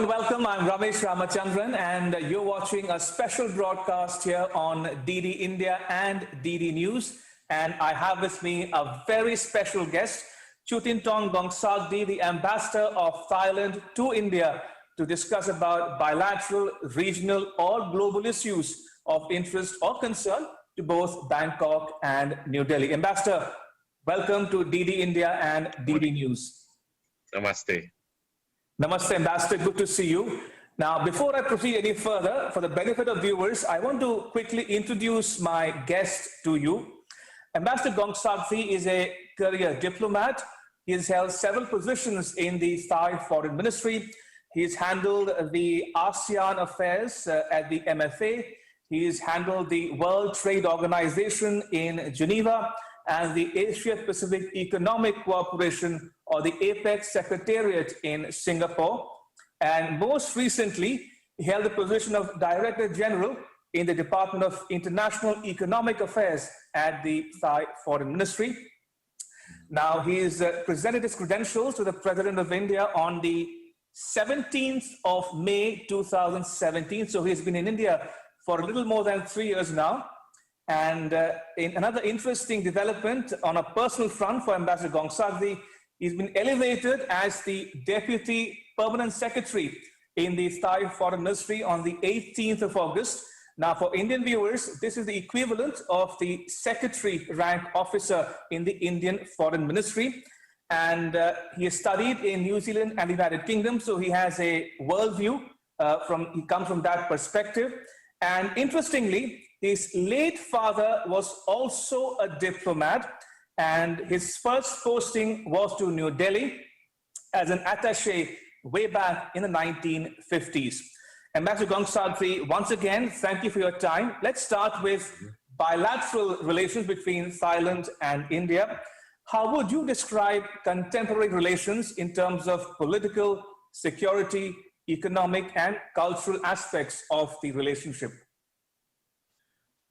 and welcome. I'm Ramesh Ramachandran, and you're watching a special broadcast here on DD India and DD News. And I have with me a very special guest, Chutintong Bongsagdi, the ambassador of Thailand to India, to discuss about bilateral, regional, or global issues of interest or concern to both Bangkok and New Delhi. Ambassador, welcome to DD India and DD News. Namaste. Namaste, Ambassador. Good to see you. Now, before I proceed any further, for the benefit of viewers, I want to quickly introduce my guest to you. Ambassador Bongsagdi is a career diplomat. He has held several positions in the Thai Foreign Ministry. He has handled the ASEAN affairs at the MFA. He has handled the World Trade Organization in Geneva and the Asia Pacific Economic Cooperation, or the APEC Secretariat in Singapore. And most recently, he held the position of Director General in the Department of International Economic Affairs at the Thai Foreign Ministry. Now, he has presented his credentials to the President of India on the 17th of May 2017. So he's been in India for a little more than 3 years now. And in another interesting development on a personal front for Ambassador Bongsagdi, he's been elevated as the Deputy Permanent Secretary in the Thai Foreign Ministry on the 18th of August. Now, for Indian viewers, this is the equivalent of the Secretary rank officer in the Indian Foreign Ministry. And he has studied in New Zealand and the United Kingdom, so he has a worldview. He comes from that perspective. And interestingly, his late father was also a diplomat, and his first posting was to New Delhi as an attaché way back in the 1950s. Ambassador Bongsagdi, once again, thank you for your time. Let's start with bilateral relations between Thailand and India. How would you describe contemporary relations in terms of political, security, economic, and cultural aspects of the relationship?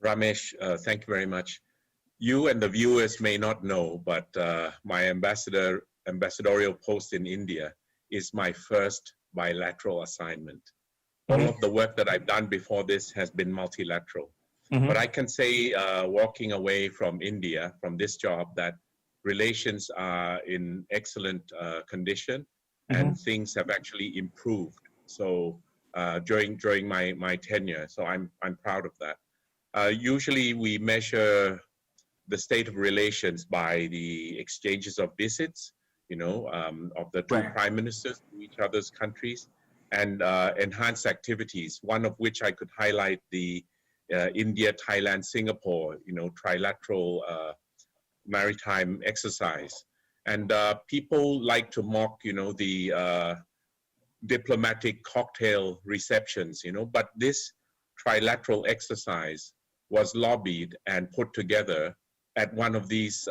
Ramesh, thank you very much. You and the viewers may not know, but my ambassadorial post in India is my first bilateral assignment. All of the work that I've done before this has been multilateral. But I can say, walking away from India, from this job, that relations are in excellent condition and things have actually improved. So during my tenure, so I'm proud of that. Usually we measure the state of relations by the exchanges of visits, of the two prime ministers to each other's countries, and enhanced activities, one of which I could highlight the India, Thailand, Singapore, trilateral maritime exercise. And people like to mock, the diplomatic cocktail receptions, but this trilateral exercise was lobbied and put together at one of these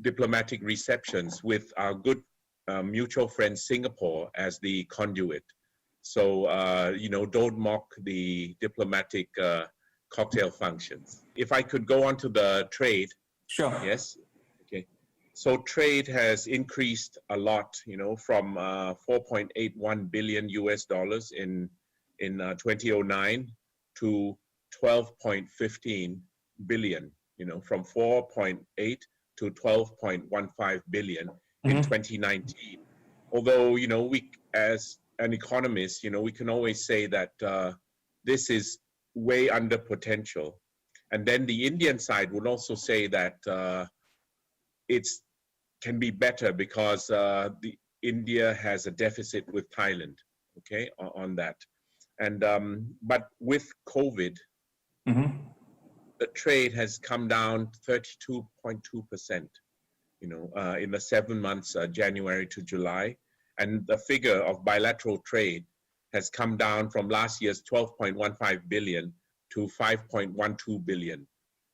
diplomatic receptions with our good mutual friend Singapore as the conduit. So, don't mock the diplomatic cocktail functions. If I could go on to the trade. Sure. Yes. Okay. So trade has increased a lot, from 4.81 billion US dollars in 2009 to 12.15 billion, from 4.8 to 12.15 billion in 2019. Although, we, as an economist, we can always say that this is way under potential. And then the Indian side would also say that it's can be better because the India has a deficit with Thailand, okay, on that. And but with COVID, the trade has come down 32.2%, in the 7 months, January to July. And the figure of bilateral trade has come down from last year's 12.15 billion to 5.12 billion.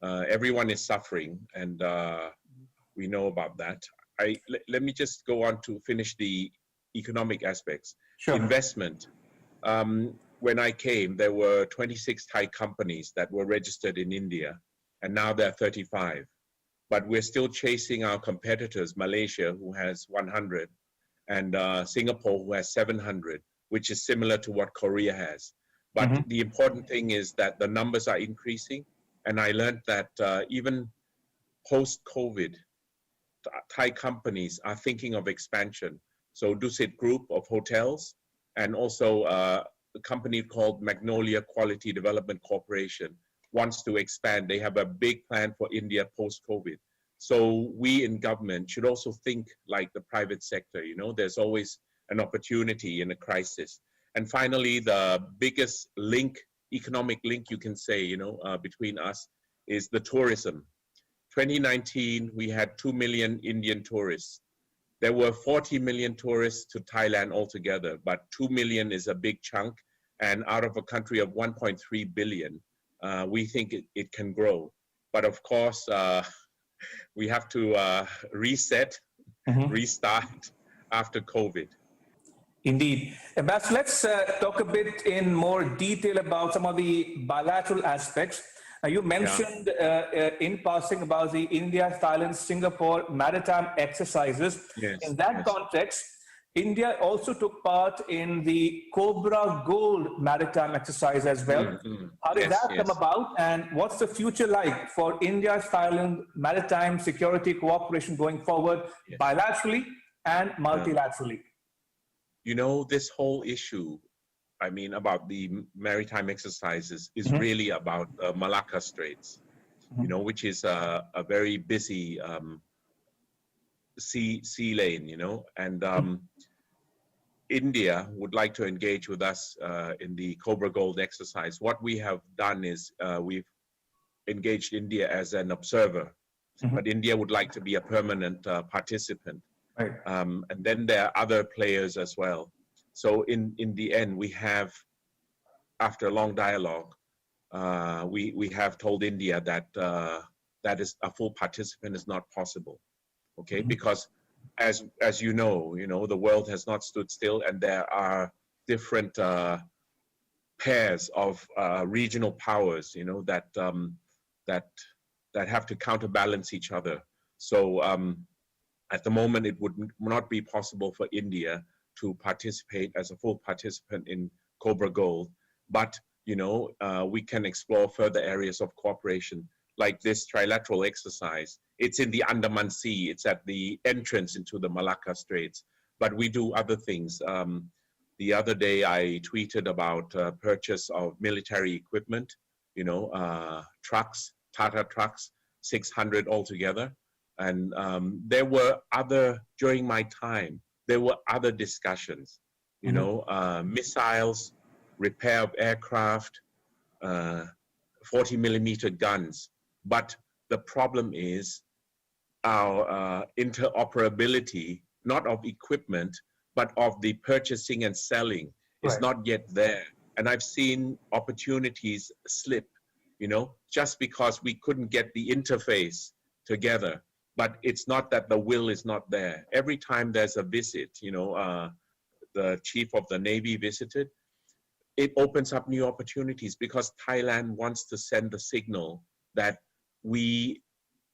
Everyone is suffering, and we know about that. Let me just go on to finish the economic aspects. Sure. Investment. When I came, there were 26 Thai companies that were registered in India, and now there are 35. But we're still chasing our competitors, Malaysia, who has 100, and Singapore, who has 700, which is similar to what Korea has. But the important thing is that the numbers are increasing, and I learned that even post-COVID, Thai companies are thinking of expansion. So Dusit Group of hotels, and also a company called Magnolia Quality Development Corporation wants to expand. They have a big plan for India post-COVID. So we in government should also think like the private sector. You know, there's always an opportunity in a crisis. And finally, the biggest link, economic link you can say, you know, between us is the tourism. 2019, we had 2 million Indian tourists. There were 40 million tourists to Thailand altogether, but 2 million is a big chunk. And out of a country of 1.3 billion, we think it can grow. But of course, we have to reset, restart after COVID. Indeed. Ambassador, let's talk a bit in more detail about some of the bilateral aspects. You mentioned in passing about the India, Thailand, Singapore maritime exercises. Yes, in that context, India also took part in the Cobra Gold maritime exercise as well. How did that come about, and what's the future like for India, Thailand maritime security cooperation going forward, bilaterally and multilaterally? You know, this whole issue, I mean, about the maritime exercises is really about Malacca Straits, you know, which is a very busy sea lane, you know, and India would like to engage with us in the Cobra Gold exercise. What we have done is we've engaged India as an observer, but India would like to be a permanent participant. Right. And then there are other players as well. So in the end, we have, after a long dialogue, we have told India that that is a full participant is not possible, okay? Because as you know, the world has not stood still, and there are different pairs of regional powers, you know, that have to counterbalance each other. So at the moment, it would not be possible for India to participate as a full participant in Cobra Gold, but we can explore further areas of cooperation, like this trilateral exercise. It's in the Andaman Sea. It's at the entrance into the Malacca Straits, but we do other things. The other day, I tweeted about purchase of military equipment, trucks, Tata trucks, 600 altogether. And there were during my time, there were other discussions, missiles, repair of aircraft, 40 millimeter guns. But the problem is our interoperability, not of equipment, but of the purchasing and selling is not yet there. And I've seen opportunities slip, just because we couldn't get the interface together. But it's not that the will is not there. Every time there's a visit, the chief of the Navy visited, it opens up new opportunities, because Thailand wants to send the signal that we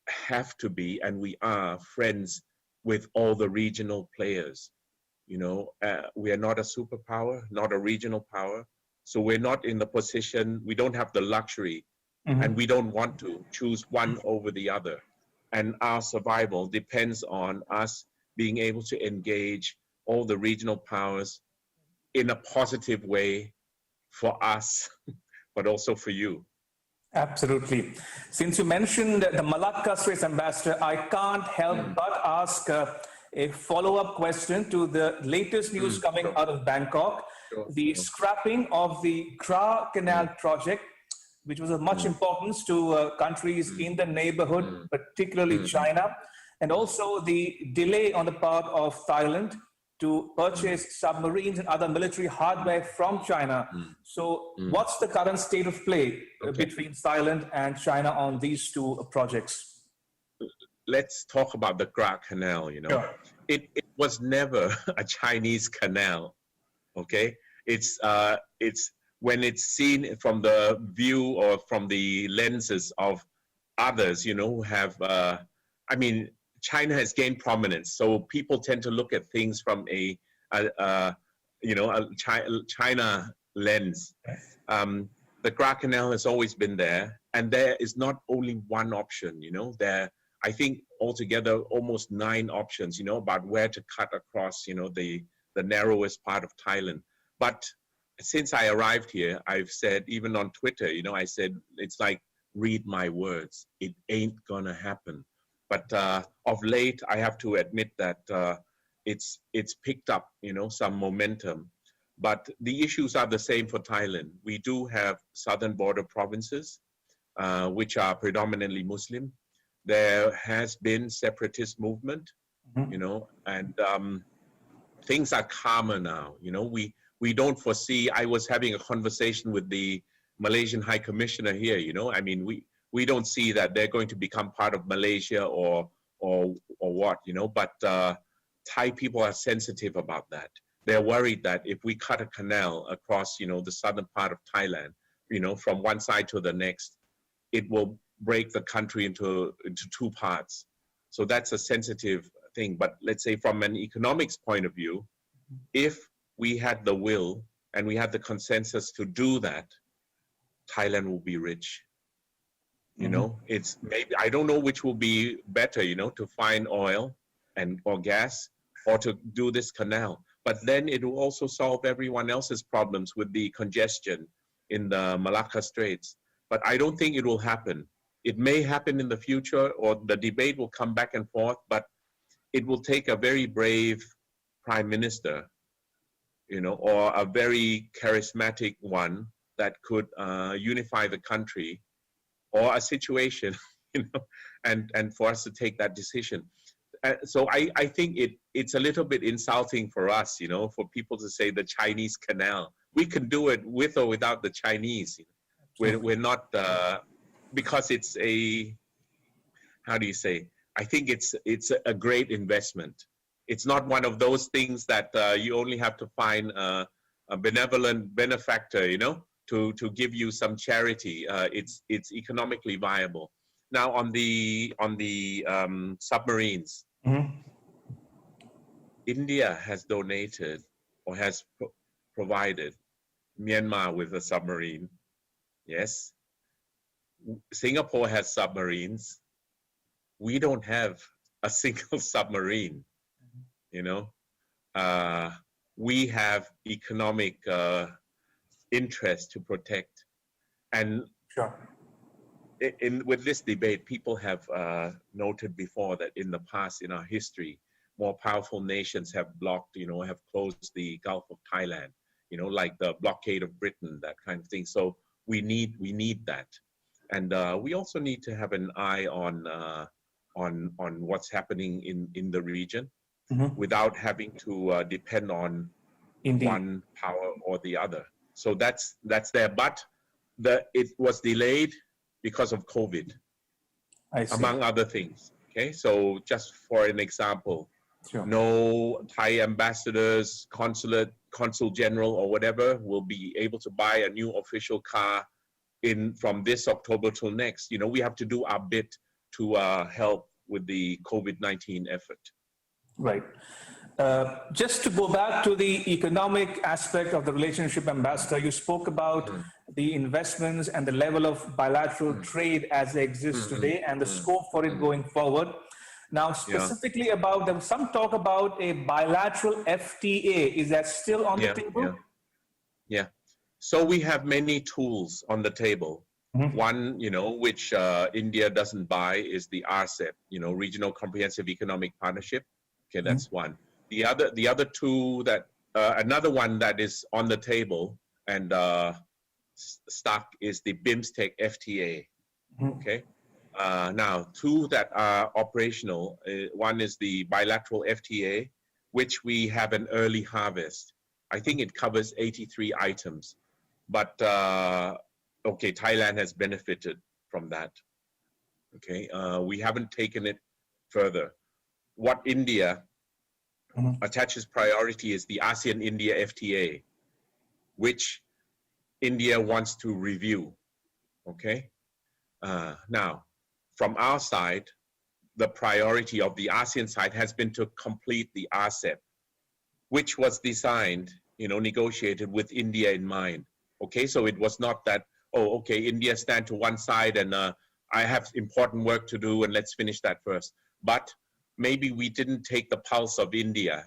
have to be, and we are, friends with all the regional players. We are not a superpower, not a regional power. So we're not in the position, we don't have the luxury, and we don't want to choose one over the other. And our survival depends on us being able to engage all the regional powers in a positive way for us, but also for you. Absolutely. Since you mentioned the Malacca Straits, Ambassador, I can't help but ask a follow-up question to the latest news coming out of Bangkok. The scrapping of the Kra Canal project, which was of much importance to countries in the neighborhood, particularly China, and also the delay on the part of Thailand to purchase submarines and other military hardware from China. So what's the current state of play between Thailand and China on these two projects? Let's talk about the Kra Canal, Sure. It was never a Chinese canal, okay? It's when it's seen from the view or from the lenses of others, who have, China has gained prominence, so people tend to look at things from a China lens. The Gra Canal has always been there, and there is not only one option. There, I think altogether almost 9 options. About where to cut across. The narrowest part of Thailand. But since I arrived here, I've said, even on Twitter, I said, it's like, read my words. It ain't gonna happen. But of late, I have to admit that it's picked up, some momentum. But the issues are the same for Thailand. We do have southern border provinces, which are predominantly Muslim. There has been separatist movement, and things are calmer now. We don't foresee. I was having a conversation with the Malaysian High Commissioner here. I mean, we don't see that they're going to become part of Malaysia or what. But Thai people are sensitive about that. They're worried that if we cut a canal across, the southern part of Thailand, from one side to the next, it will break the country into 2 parts. So that's a sensitive thing. But let's say from an economics point of view, if we had the will and we had the consensus to do that, Thailand will be rich. It's maybe, I don't know which will be better, to find oil or gas or to do this canal. But then it will also solve everyone else's problems with the congestion in the Malacca Straits. But I don't think it will happen. It may happen in the future, or the debate will come back and forth, but it will take a very brave prime minister, or a very charismatic one that could unify the country, or a situation, and for us to take that decision. So I think it's a little bit insulting for us, for people to say the Chinese canal. We can do it with or without the Chinese. We're not, because it's how do you say? I think it's a great investment. It's not one of those things that you only have to find a benevolent benefactor, to give you some charity. It's economically viable. Now on the submarines, India has donated or has provided Myanmar with a submarine. Yes. Singapore has submarines. We don't have a single submarine. We have economic interest to protect. And Sure. With this debate, people have noted before that in the past, in our history, more powerful nations have blocked, have closed the Gulf of Thailand, like the blockade of Britain, that kind of thing. So we need that. And we also need to have an eye on what's happening in the region, without having to depend on one power or the other. So that's there. But it was delayed because of COVID, among other things. Okay, so just for an example, sure. No Thai ambassadors, consul general or whatever will be able to buy a new official car from this October till next. We have to do our bit to help with the COVID-19 effort. Right. Just to go back to the economic aspect of the relationship, Ambassador, you spoke about the investments and the level of bilateral trade as they exist today and the scope for it going forward. Now, specifically about them, some talk about a bilateral FTA. Is that still on the table? Yeah. So we have many tools on the table. One, which India doesn't buy is the RCEP, Regional Comprehensive Economic Partnership. Okay, that's one. The other two that, another one that is on the table and stuck is the BIMSTEC FTA. Okay. Now, two that are operational. One is the bilateral FTA, which we have an early harvest. I think it covers 83 items. But, okay, Thailand has benefited from that. Okay, we haven't taken it further. What India attaches priority is the ASEAN-India FTA, which India wants to review. Okay, now, from our side, the priority of the ASEAN side has been to complete the RCEP, which was designed, negotiated with India in mind. Okay, so it was not that, oh, okay, India stand to one side and I have important work to do and let's finish that first. But maybe we didn't take the pulse of India,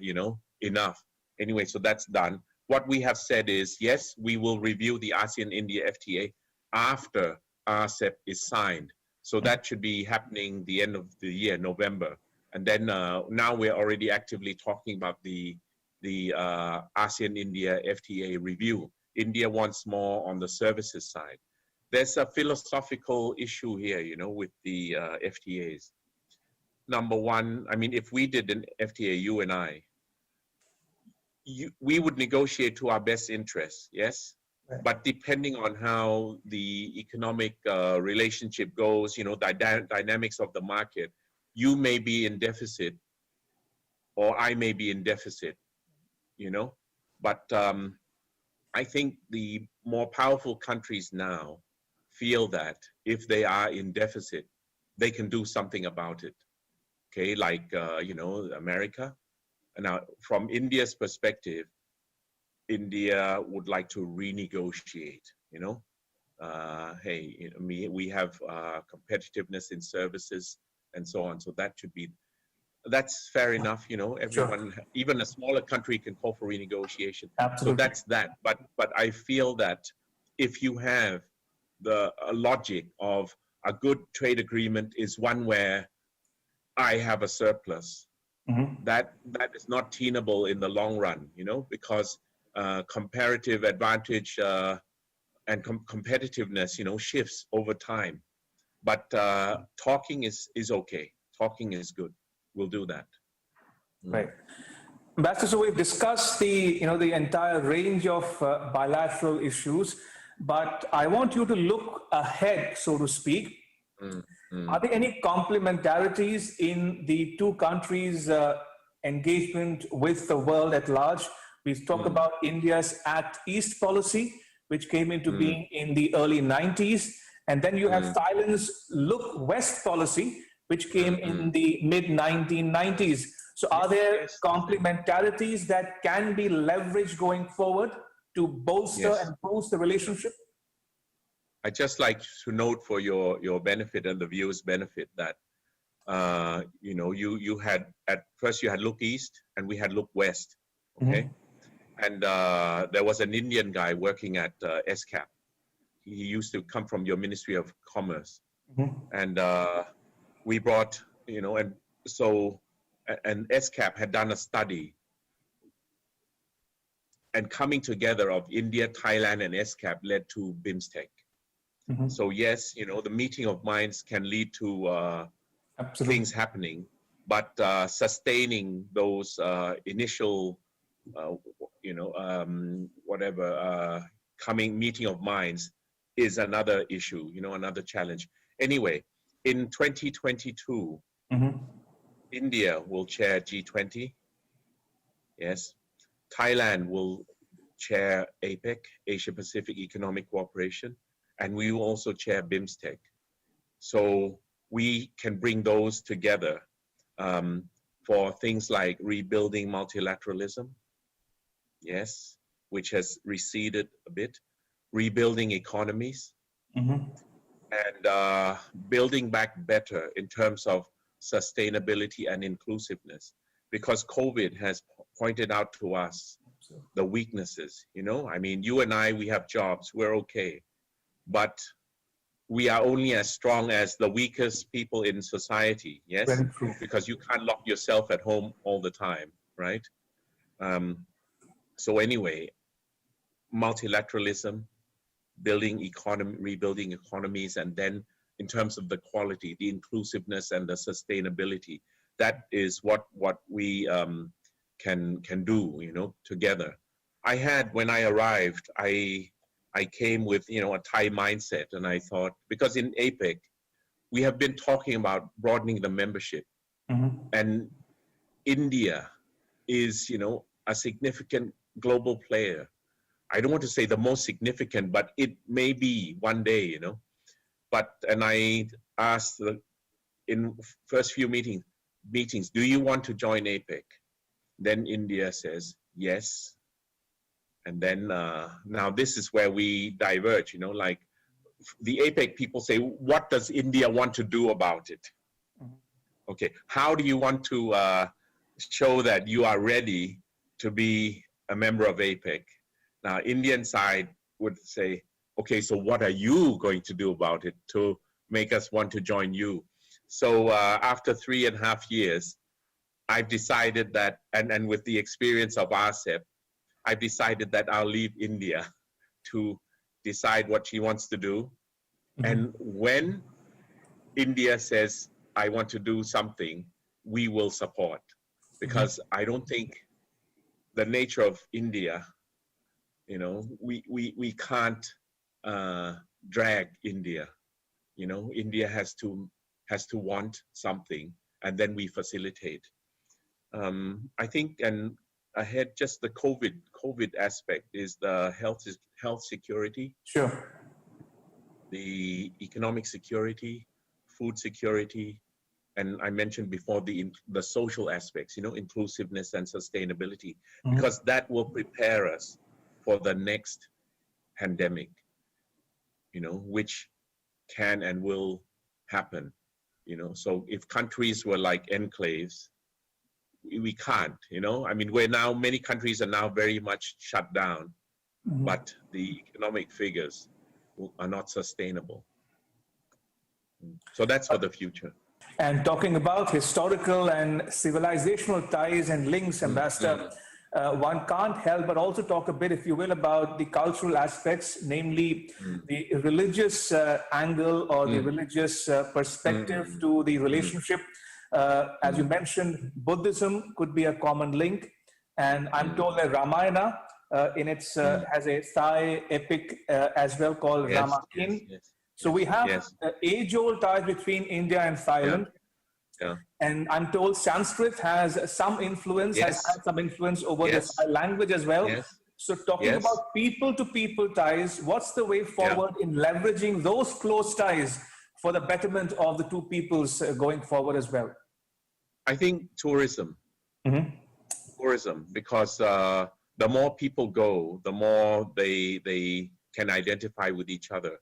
enough. Anyway, so that's done. What we have said is, yes, we will review the ASEAN-India FTA after RCEP is signed. So that should be happening the end of the year, November. And then now we're already actively talking about the ASEAN-India FTA review. India wants more on the services side. There's a philosophical issue here, with the FTAs. Number one, I mean, if we did an FTA, you and I, we would negotiate to our best interests, yes? Right. But depending on how the economic relationship goes, dynamics of the market, you may be in deficit or I may be in deficit, But I think the more powerful countries now feel that if they are in deficit, they can do something about it. Okay, like, America. Now, from India's perspective, India would like to renegotiate, hey, we have competitiveness in services and so on. So that should be, that's fair enough, everyone, sure. Even a smaller country can call for renegotiation. Absolutely. So that's that. But I feel that if you have the logic of a good trade agreement is one where I have a surplus, that is not tenable in the long run, because comparative advantage and competitiveness, shifts over time. But talking is okay. Talking is good. We'll do that. Right. Ambassador, so we've discussed the entire range of bilateral issues, but I want you to look ahead, so to speak. Are there any complementarities in the two countries' engagement with the world at large? We talk about India's Act East policy, which came into being in the early 90s. And then you have Thailand's Look West policy, which came in the mid 1990s. So are there complementarities that can be leveraged going forward to bolster and boost the relationship? I just like to note for your benefit and the viewers' benefit that you had at first you had Look East and we had Look West, okay, and there was an Indian guy working at SCAP. He used to come from your Ministry of Commerce, and we brought and so and SCAP had done a study. And coming together of India, Thailand, and SCAP led to BIMSTEC. So yes, the meeting of minds can lead to things happening, but sustaining those initial, coming meeting of minds is another issue, another challenge. Anyway, in 2022, India will chair G20. Yes. Thailand will chair APEC, Asia Pacific Economic Cooperation, and we will also chair BIMSTEC. So we can bring those together for things like rebuilding multilateralism, yes, which has receded a bit, rebuilding economies, and building back better in terms of sustainability and inclusiveness, because COVID has pointed out to us the weaknesses, I mean, you and I, we have jobs, we're okay, but we are only as strong as the weakest people in society, yes? Very true. Because you can't lock yourself at home all the time, right? So anyway, multilateralism, rebuilding economies, and then in terms of the quality, the inclusiveness and the sustainability, that is what we can do, together. I had, when I arrived, I came with, a Thai mindset, and I thought, because in APEC, we have been talking about broadening the membership, and India is, a significant global player. I don't want to say the most significant, but it may be one day, and I asked the in first few meetings, do you want to join APEC? Then India says yes. And then now this is where we diverge, like the APEC people say, what does India want to do about it? Okay, how do you want to show that you are ready to be a member of APEC? Now, Indian side would say, okay, so what are you going to do about it to make us want to join you? So after 3.5 years, I've decided that, and with the experience of RCEP, I've decided that I'll leave India to decide what she wants to do. And when India says, I want to do something, we will support. Because I don't think the nature of India, we can't drag India. India has to want something, and then we facilitate. I think, and ahead, just the COVID aspect is the health security. Sure. The economic security, food security, and I mentioned before the social aspects, inclusiveness and sustainability, because that will prepare us for the next pandemic, which can and will happen. So if countries were like enclaves, we can't. Many countries are now very much shut down, but the economic figures are not sustainable. So that's for the future. And talking about historical and civilizational ties and links, Ambassador, one can't help but also talk a bit, if you will, about the cultural aspects, namely the religious angle or the religious perspective to the relationship. As you mentioned, Buddhism could be a common link. And I'm told that Ramayana has a Thai epic as well called Ramakin. So we have age-old ties between India and Thailand. Yeah. And I'm told Sanskrit has some influence, has had some influence over the Thai language as well. So talking about people-to-people ties, what's the way forward in leveraging those close ties for the betterment of the two peoples going forward as well? I think tourism. Tourism, because the more people go, the more they can identify with each other.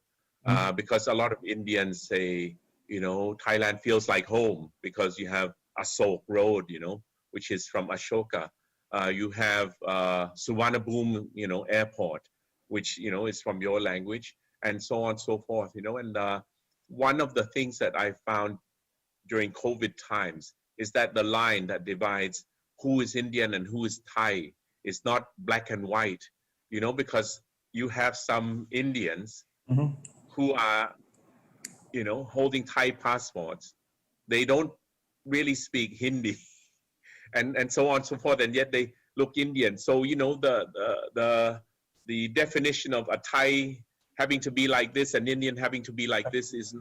Because a lot of Indians say, Thailand feels like home because you have Asok Road, which is from Ashoka. You have Suvarnabhumi, airport, which, is from your language, and so on and so forth, And one of the things that I found during COVID times is that the line that divides who is Indian and who is Thai is not black and white, because you have some Indians who are, holding Thai passports. They don't really speak Hindi and so on and so forth, and yet they look Indian. So, the definition of a Thai having to be like this and Indian having to be like this is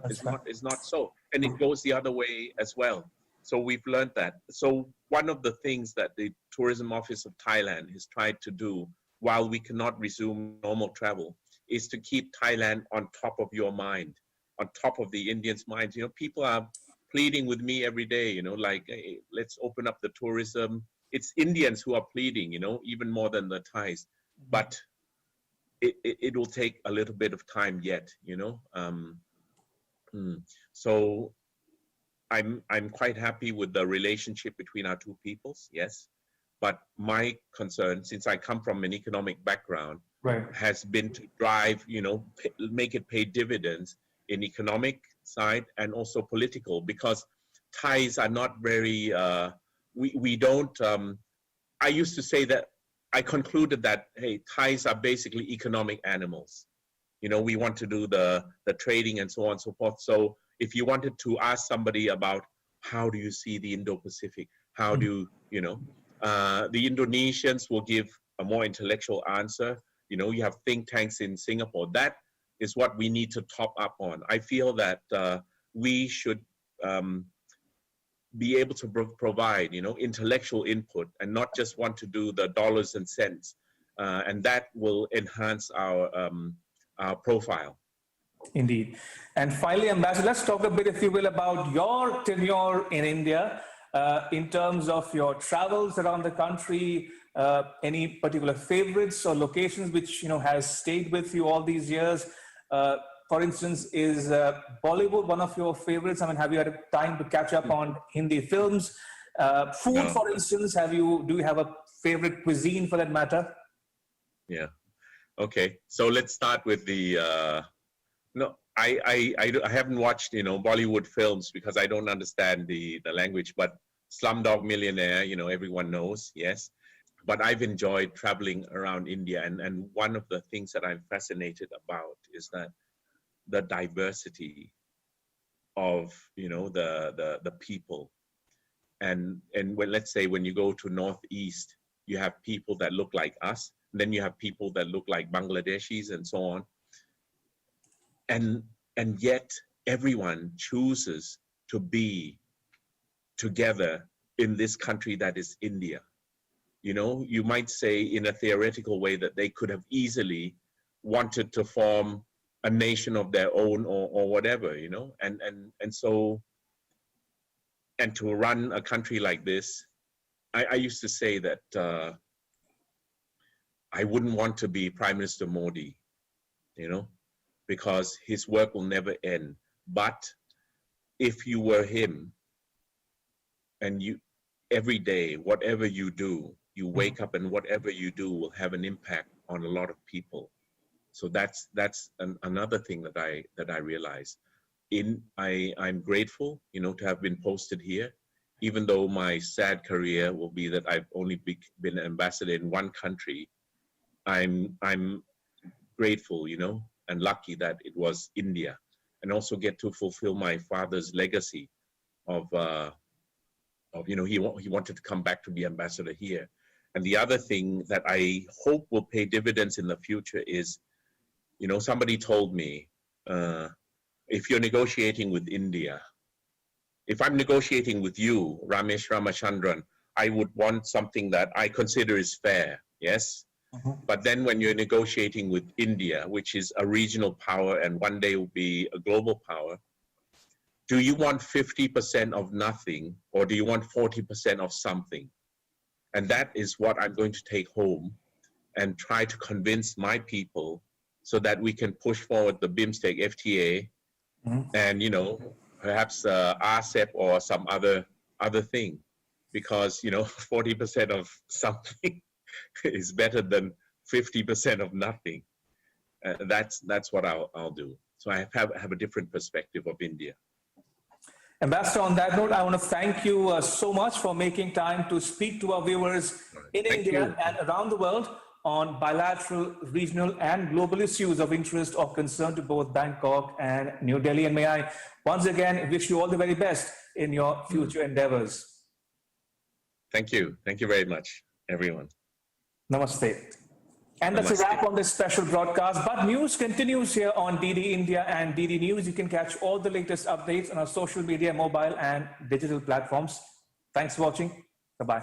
not so. And it goes the other way as well. So we've learned that. So one of the things that the Tourism Office of Thailand has tried to do while we cannot resume normal travel is to keep Thailand on top of your mind, on top of the Indians' minds. People are pleading with me every day, like, hey, let's open up the tourism. It's Indians who are pleading, even more than the Thais. But it will take a little bit of time yet, So I'm quite happy with the relationship between our two peoples, yes. But my concern, since I come from an economic background, has been to drive, make it pay dividends in economic side and also political, because Thais are not very, we don't, I used to say that, I concluded that, hey, Thais are basically economic animals. We want to do the trading and so on and so forth. So if you wanted to ask somebody about how do you see the Indo-Pacific, how do the Indonesians will give a more intellectual answer. You have think tanks in Singapore. That is what we need to top up on. I feel that we should be able to provide, intellectual input and not just want to do the dollars and cents. And that will enhance our profile. Indeed. And finally, Ambassador, let's talk a bit, if you will, about your tenure in India in terms of your travels around the country. Any particular favorites or locations which has stayed with you all these years? For instance, is Bollywood one of your favorites? I mean, have you had time to catch up on Hindi films? Food, No. for instance, do you have a favorite cuisine for that matter? Yeah. Okay. So let's start with the. No, I haven't watched Bollywood films because I don't understand the language. But Slumdog Millionaire, everyone knows, yes. But I've enjoyed traveling around India, and one of the things that I'm fascinated about is that the diversity of the people, and when, let's say, when you go to Northeast, you have people that look like us, and then you have people that look like Bangladeshis and so on, and yet everyone chooses to be together in this country that is India. You might say in a theoretical way that they could have easily wanted to form a nation of their own or whatever, and so, and to run a country like this, I used to say that I wouldn't want to be Prime Minister Modi, because his work will never end. But if you were him, and you, every day, whatever you do, you wake up and whatever you do will have an impact on a lot of people. So that's another thing that I realized. I'm grateful, to have been posted here, even though my sad career will be that I've only been an ambassador in one country. I'm grateful, and lucky that it was India, and also get to fulfill my father's legacy of he wanted to come back to be ambassador here. And the other thing that I hope will pay dividends in the future is, somebody told me, if you're negotiating with India, if I'm negotiating with you, Ramesh Ramachandran, I would want something that I consider is fair, yes? But then when you're negotiating with India, which is a regional power and one day will be a global power, do you want 50% of nothing, or do you want 40% of something? And that is what I'm going to take home and try to convince my people so that we can push forward the BIMSTEC FTA and, perhaps RCEP or some other thing, because, 40% of something is better than 50% of nothing. That's what I'll do. So I have a different perspective of India. Ambassador, on that note, I want to thank you so much for making time to speak to our viewers in India and around the world on bilateral, regional, and global issues of interest or concern to both Bangkok and New Delhi. And may I once again wish you all the very best in your future endeavors. Thank you. Thank you very much, everyone. Namaste. And that's a wrap on this special broadcast. But news continues here on DD India and DD News. You can catch all the latest updates on our social media, mobile, and digital platforms. Thanks for watching. Bye-bye.